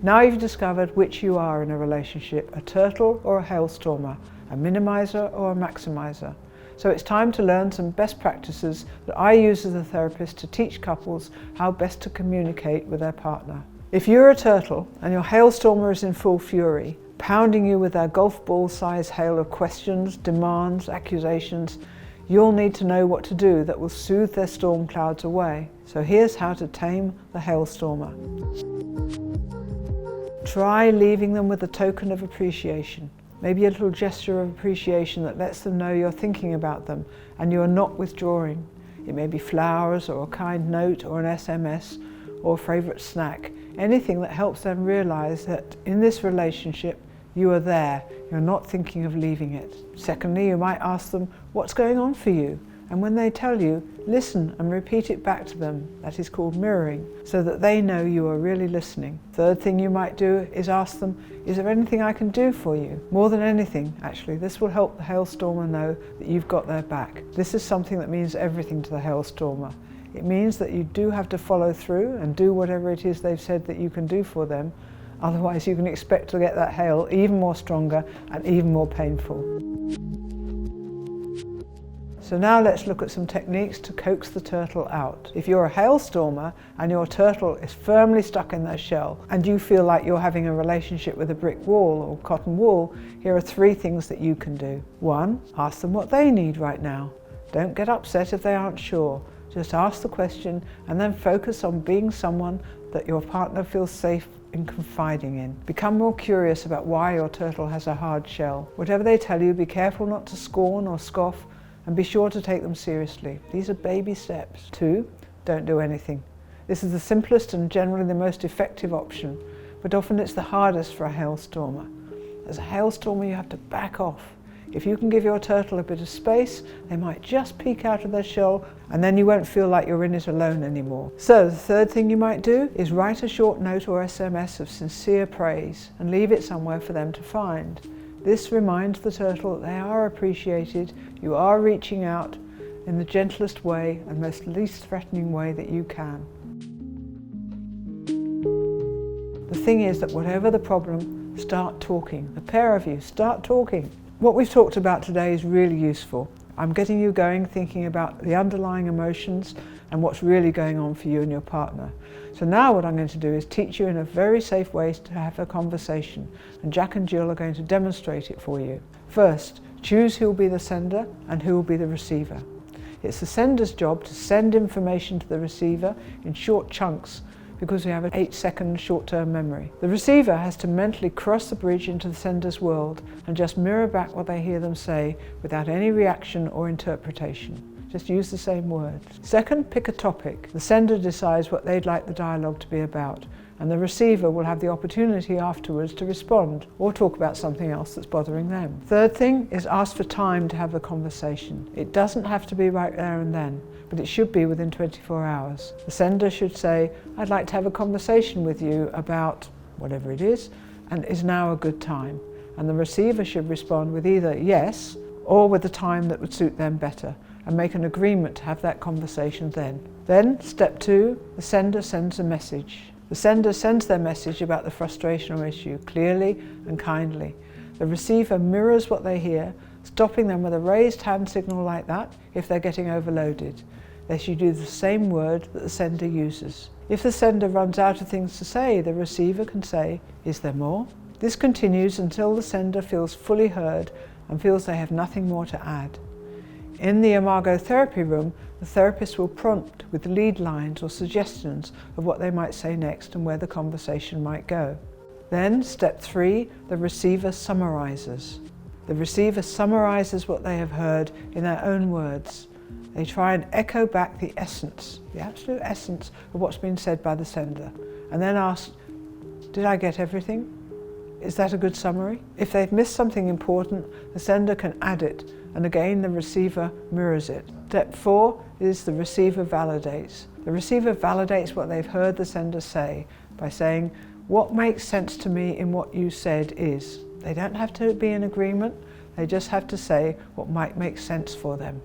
Now you've discovered which you are in a relationship, a turtle or a hailstormer, a minimiser or a maximiser. So it's time to learn some best practices that I use as a therapist to teach couples how best to communicate with their partner. If you're a turtle and your hailstormer is in full fury, pounding you with their golf ball size hail of questions, demands, accusations, you'll need to know what to do that will soothe their storm clouds away. So here's how to tame the hailstormer. Try leaving them with a token of appreciation. Maybe a little gesture of appreciation that lets them know you're thinking about them and you're not withdrawing. It may be flowers or a kind note or an SMS or a favourite snack. Anything that helps them realise that in this relationship you are there, you're not thinking of leaving it. Secondly, you might ask them, what's going on for you? And when they tell you, listen and repeat it back to them. That is called mirroring, so that they know you are really listening. Third thing you might do is ask them, is there anything I can do for you? More than anything, actually, this will help the hailstormer know that you've got their back. This is something that means everything to the hailstormer. It means that you do have to follow through and do whatever it is they've said that you can do for them. Otherwise you can expect to get that hail even more stronger and even more painful. So now let's look at some techniques to coax the turtle out. If you're a hailstormer and your turtle is firmly stuck in their shell and you feel like you're having a relationship with a brick wall or cotton wool, here are 3 things that you can do. 1, ask them what they need right now. Don't get upset if they aren't sure. Just ask the question and then focus on being someone that your partner feels safe in confiding in. Become more curious about why your turtle has a hard shell. Whatever they tell you, be careful not to scorn or scoff, and be sure to take them seriously. These are baby steps. 2, don't do anything. This is the simplest and generally the most effective option, but often it's the hardest for a hailstormer. As a hailstormer, you have to back off. If you can give your turtle a bit of space, they might just peek out of their shell, and then you won't feel like you're in it alone anymore. So the third thing you might do is write a short note or SMS of sincere praise and leave it somewhere for them to find. This reminds the turtle that they are appreciated, you are reaching out in the gentlest way and most least threatening way that you can. The thing is that whatever the problem, start talking. The pair of you, start talking. What we've talked about today is really useful. I'm getting you going, thinking about the underlying emotions and what's really going on for you and your partner. So now what I'm going to do is teach you in a very safe way to have a conversation, and Jack and Jill are going to demonstrate it for you. First, choose who will be the sender and who will be the receiver. It's the sender's job to send information to the receiver in short chunks because we have an 8-second short-term memory. The receiver has to mentally cross the bridge into the sender's world and just mirror back what they hear them say without any reaction or interpretation. Just use the same words. Second, pick a topic. The sender decides what they'd like the dialogue to be about, and the receiver will have the opportunity afterwards to respond or talk about something else that's bothering them. Third thing is ask for time to have a conversation. It doesn't have to be right there and then, but it should be within 24 hours. The sender should say, I'd like to have a conversation with you about whatever it is, and is now a good time? And the receiver should respond with either yes or with a time that would suit them better, and make an agreement to have that conversation then. Then, step 2, the sender sends a message. The sender sends their message about the frustration or issue clearly and kindly. The receiver mirrors what they hear, stopping them with a raised hand signal like that if they're getting overloaded. They should do the same word that the sender uses. If the sender runs out of things to say, the receiver can say, is there more? This continues until the sender feels fully heard and feels they have nothing more to add. In the Imago therapy room, the therapist will prompt with lead lines or suggestions of what they might say next and where the conversation might go. Then, step 3, the receiver summarizes. The receiver summarizes what they have heard in their own words. They try and echo back the essence, the absolute essence of what's been said by the sender, and then ask, did I get everything? Is that a good summary? If they've missed something important, the sender can add it, and again the receiver mirrors it. Step 4 is the receiver validates. The receiver validates what they've heard the sender say by saying, what makes sense to me in what you said is. They don't have to be in agreement, they just have to say what might make sense for them.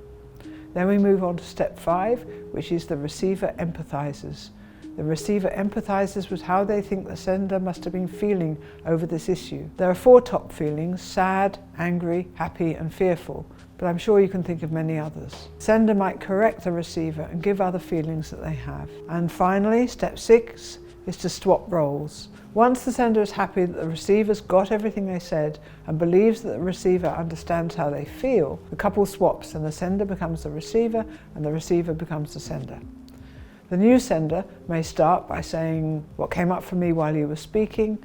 Then we move on to step 5, which is the receiver empathizes. The receiver empathizes with how they think the sender must have been feeling over this issue. There are 4 top feelings: sad, angry, happy and fearful, but I'm sure you can think of many others. Sender might correct the receiver and give other feelings that they have. And finally, step 6 is to swap roles. Once the sender is happy that the receiver's got everything they said and believes that the receiver understands how they feel, the couple swaps and the sender becomes the receiver and the receiver becomes the sender. The new sender may start by saying, "What came up for me while you were speaking?"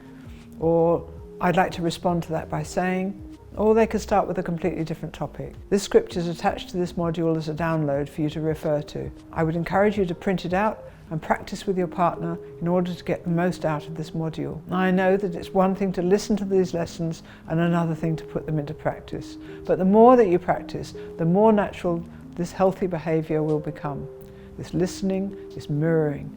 or "I'd like to respond to that by saying," or they could start with a completely different topic. This script is attached to this module as a download for you to refer to. I would encourage you to print it out and practice with your partner in order to get the most out of this module. I know that it's one thing to listen to these lessons and another thing to put them into practice. But the more that you practice, the more natural this healthy behaviour will become. This listening, this mirroring.